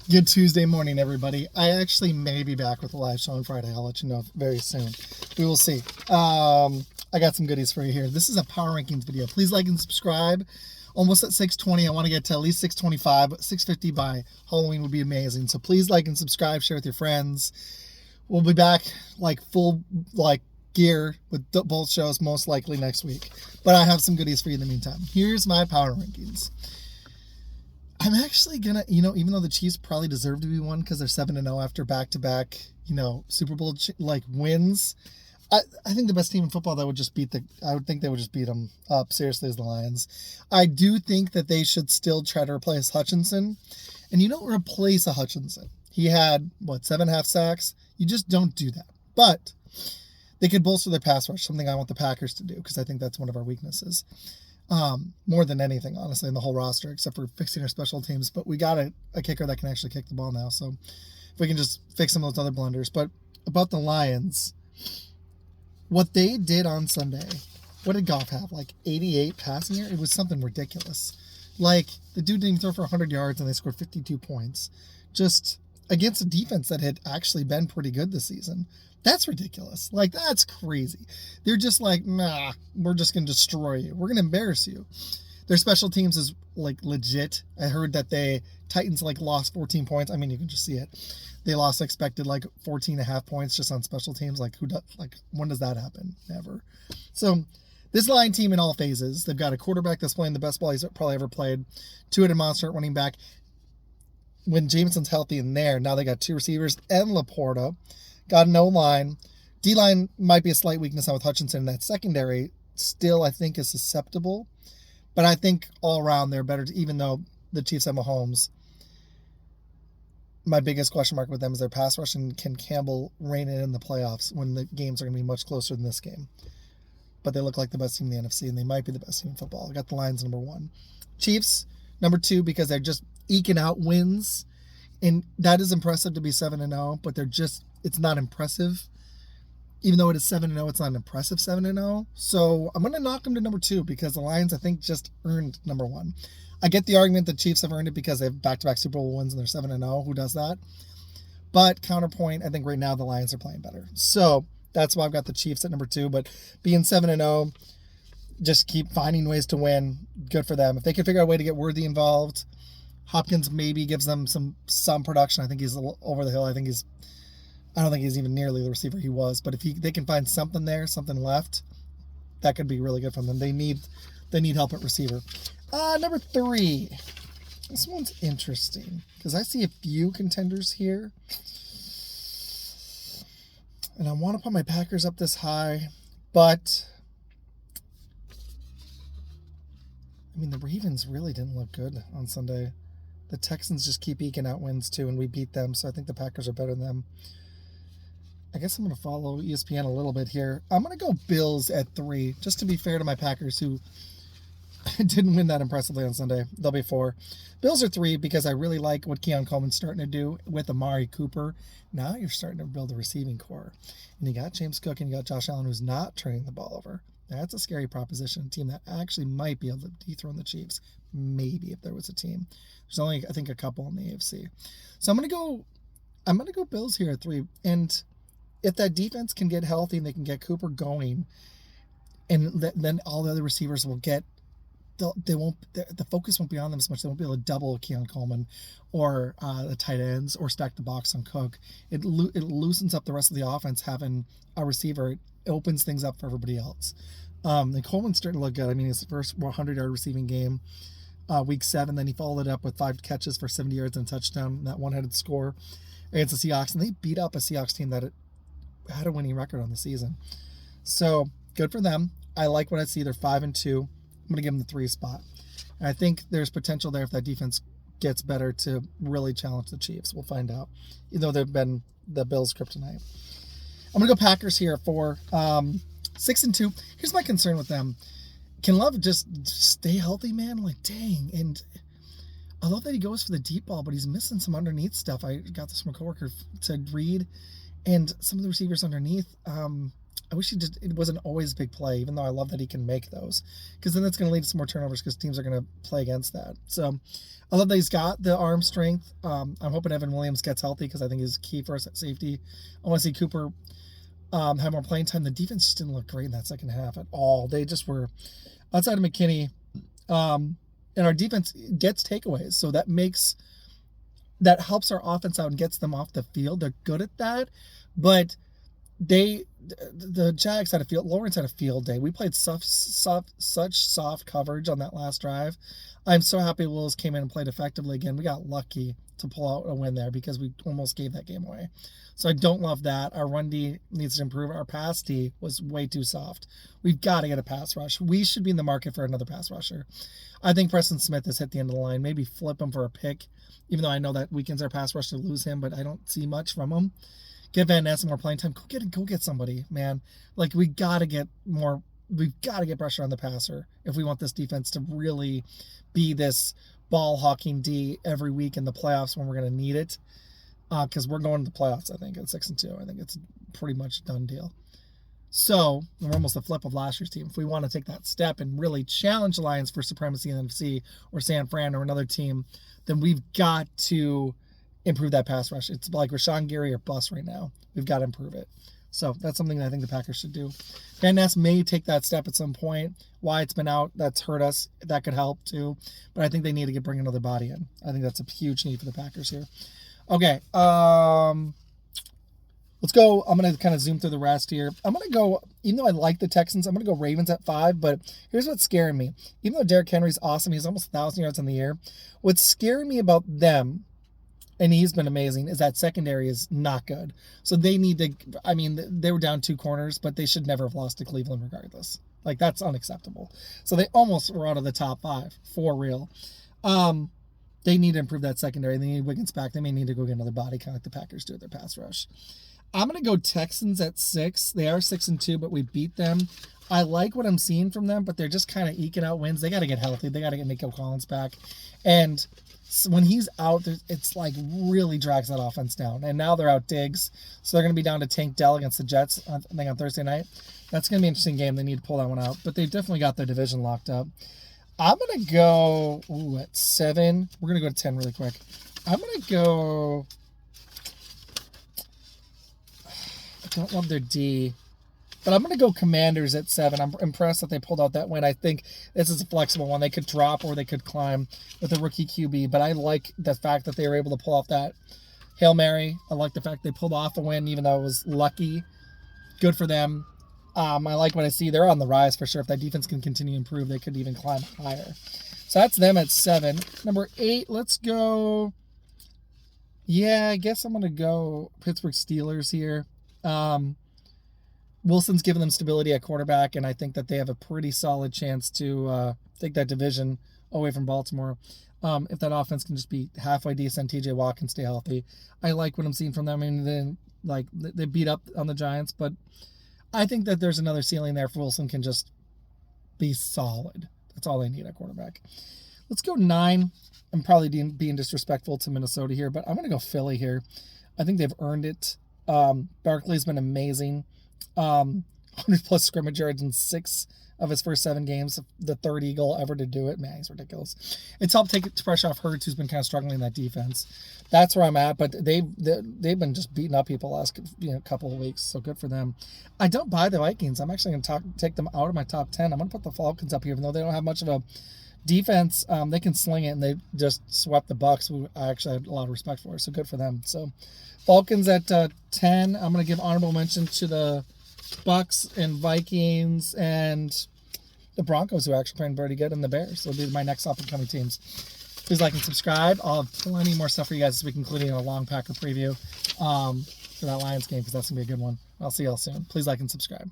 Good Tuesday morning, everybody. I actually may be back with a live show on Friday. I'll let you know very soon. We will see. I got some goodies for you here. This is a power rankings video. Please like and subscribe. Almost at 620. I want to get to at least 625, but 650 by Halloween would be amazing. So please like and subscribe. Share with your friends. We'll be back full gear with both shows most likely next week. But I have some goodies for you in the meantime. Here's my power rankings. I'm actually gonna, even though the Chiefs probably deserve to be one because they're 7-0 after back-to-back, Super Bowl wins. I think the best team in football that would just I would think they would just beat them up seriously is the Lions. I do think that they should still try to replace Hutchinson, and you don't replace a Hutchinson. He had 7.5 sacks. You just don't do that. But they could bolster their pass rush, something I want the Packers to do because I think that's one of our weaknesses. More than anything, honestly, in the whole roster, except for fixing our special teams. But we got a kicker that can actually kick the ball now, so if we can just fix some of those other blunders. But about the Lions, what they did on Sunday, what did Goff have? 88 passing yards? It was something ridiculous. The dude didn't even throw for 100 yards, and they scored 52 points. Just against a defense that had actually been pretty good this season. That's ridiculous. That's crazy. They're just nah, we're just going to destroy you. We're going to embarrass you. Their special teams is, legit. I heard that Titans, lost 14 points. I mean, you can just see it. They lost expected, 14.5 points just on special teams. When does that happen? Never. So, this Lion team in all phases, they've got a quarterback that's playing the best ball he's probably ever played. Two-headed monster at running back. When Jameson's healthy in there, now they got two receivers and Laporta. Got no line. D-line might be a slight weakness now with Hutchinson. In that secondary still, I think, is susceptible. But I think all around they're better, even though the Chiefs have Mahomes. My biggest question mark with them is their pass rush, and can Campbell rein it in the playoffs when the games are going to be much closer than this game. But they look like the best team in the NFC, and they might be the best team in football. I got the Lions number 1. Chiefs number 2 because they're just eking out wins. And that is impressive to be 7-0, but it's not impressive. Even though it is 7-0, it's not an impressive 7-0. So I'm going to knock them to number 2 because the Lions, I think, just earned number 1. I get the argument that Chiefs have earned it because they have back-to-back Super Bowl wins and they're 7-0. Who does that? But counterpoint, I think right now the Lions are playing better. So that's why I've got the Chiefs at number 2. But being 7-0, just keep finding ways to win. Good for them. If they can figure out a way to get Worthy involved, Hopkins maybe gives them some production. I think he's a little over the hill. I don't think he's even nearly the receiver he was. But if they can find something there, something left, that could be really good for them. They need help at receiver. Number 3. This one's interesting because I see a few contenders here. And I want to put my Packers up this high, but the Ravens really didn't look good on Sunday. The Texans just keep eking out wins too, and we beat them, so I think the Packers are better than them. I guess I'm going to follow ESPN a little bit here. I'm going to go Bills at 3, just to be fair to my Packers, who didn't win that impressively on Sunday. They'll be 4. Bills are 3 because I really like what Keon Coleman's starting to do with Amari Cooper. Now you're starting to build a receiving core. And you got James Cook and you got Josh Allen, who's not turning the ball over. That's a scary proposition. A team that actually might be able to dethrone the Chiefs. Maybe if there was a team. There's only, I think, a couple in the AFC. So I'm gonna go Bills here at 3. And if that defense can get healthy and they can get Cooper going, and then all the other receivers will get, the focus won't be on them as much. They won't be able to double Keon Coleman or the tight ends or stack the box on Cook. It loosens up the rest of the offense having a receiver. It opens things up for everybody else. And Coleman's starting to look good. His first 100-yard receiving game, week 7, then he followed it up with 5 catches for 70 yards and a touchdown, that one-headed score against the Seahawks. And they beat up a Seahawks team that had a winning record on the season. So good for them. I like what I see. They're 5-2. I'm going to give them the 3 spot. And I think there's potential there if that defense gets better to really challenge the Chiefs. We'll find out. Even though they've been the Bills' kryptonite. I'm going to go Packers here for 6-2. Here's my concern with them. Can Love just stay healthy, man? Dang. And I love that he goes for the deep ball, but he's missing some underneath stuff. I got this from a coworker, said Reed, and some of the receivers underneath. I wish it wasn't always big play, even though I love that he can make those, because then that's going to lead to some more turnovers because teams are going to play against that. So I love that he's got the arm strength. I'm hoping Evan Williams gets healthy because I think he's key for us at safety. I want to see Cooper have more playing time. The defense just didn't look great in that second half at all. They just were outside of McKinney, and our defense gets takeaways, so that helps our offense out and gets them off the field. They're good at that, but the Jags had Lawrence had a field day. We played such soft coverage on that last drive. I'm so happy Willis came in and played effectively again. We got lucky to pull out a win there because we almost gave that game away. So I don't love that. Our run D needs to improve. Our pass D was way too soft. We've got to get a pass rush. We should be in the market for another pass rusher. I think Preston Smith has hit the end of the line. Maybe flip him for a pick, even though I know that weakens our pass rush to lose him, but I don't see much from him. Get Van Ness some more playing time. Go get somebody, man. Like, we've got to get pressure on the passer if we want this defense to really be this ball hawking D every week in the playoffs when we're going to need it. Because we're going to the playoffs, I think, at 6-2. I think it's pretty much a done deal. So we're almost the flip of last year's team. If we want to take that step and really challenge the Lions for supremacy in the NFC or San Fran or another team, then we've got to improve that pass rush. It's like Rashawn Gary or bust right now. We've got to improve it. So that's something that I think the Packers should do. Van Ness may take that step at some point. Wyatt's been out. That's hurt us. That could help too. But I think they need to bring another body in. I think that's a huge need for the Packers here. Okay. Let's go. I'm going to kind of zoom through the rest here. I'm going to go, even though I like the Texans, I'm going to go Ravens at 5. But here's what's scaring me. Even though Derrick Henry's awesome, he's almost 1,000 yards in the year. What's scaring me about them, and he's been amazing, is that secondary is not good. So they need to, they were down 2 corners, but they should never have lost to Cleveland regardless. Like, that's unacceptable. So they almost were out of the top 5, for real. They need to improve that secondary. They need Wiggins back. They may need to go get another body, kind of like the Packers do with their pass rush. I'm going to go Texans at 6. They are 6-2, but we beat them. I like what I'm seeing from them, but they're just kind of eking out wins. They got to get healthy. They got to get Nico Collins back. And when he's out, it's like really drags that offense down. And now they're out Diggs. So they're going to be down to Tank Dell against the Jets, I think, on Thursday night. That's going to be an interesting game. They need to pull that one out. But they've definitely got their division locked up. I'm going to go at 7. We're going to go to 10 really quick. I'm going to go... I don't love their D. But I'm going to go Commanders at 7. I'm impressed that they pulled out that win. I think this is a flexible one. They could drop or they could climb with a rookie QB. But I like the fact that they were able to pull off that Hail Mary. I like the fact they pulled off a win, even though it was lucky. Good for them. I like what I see. They're on the rise for sure. If that defense can continue to improve, they could even climb higher. So that's them at 7. Number 8, let's go. Yeah, I guess I'm going to go Pittsburgh Steelers here. Wilson's given them stability at quarterback, and I think that they have a pretty solid chance to take that division away from Baltimore. If that offense can just be halfway decent, TJ Watt can stay healthy. I like what I'm seeing from them. They beat up on the Giants, but I think that there's another ceiling there if Wilson can just be solid. That's all they need at quarterback. Let's go 9. I'm probably being disrespectful to Minnesota here, but I'm going to go Philly here. I think they've earned it. Barkley's been amazing. 100+ scrimmage yards in 6 of his first 7 games. The third Eagle ever to do it. Man, he's ridiculous. It's helped take pressure off Hurts, who's been kind of struggling in that defense. That's where I'm at, but they've been just beating up people the last couple of weeks, so good for them. I don't buy the Vikings. I'm actually going to take them out of my top 10. I'm going to put the Falcons up here, even though they don't have much of a defense. They can sling it, and they just swept the Bucs, who I actually had a lot of respect for, so good for them. So Falcons at 10. I'm going to give honorable mention to the Bucs and Vikings and the Broncos, who are actually playing pretty good, and the Bears. They'll be my next up-and-coming teams. Please like and subscribe. I'll have plenty more stuff for you guys this week, including a long Packer preview for that Lions game, because that's going to be a good one. I'll see y'all soon. Please like and subscribe.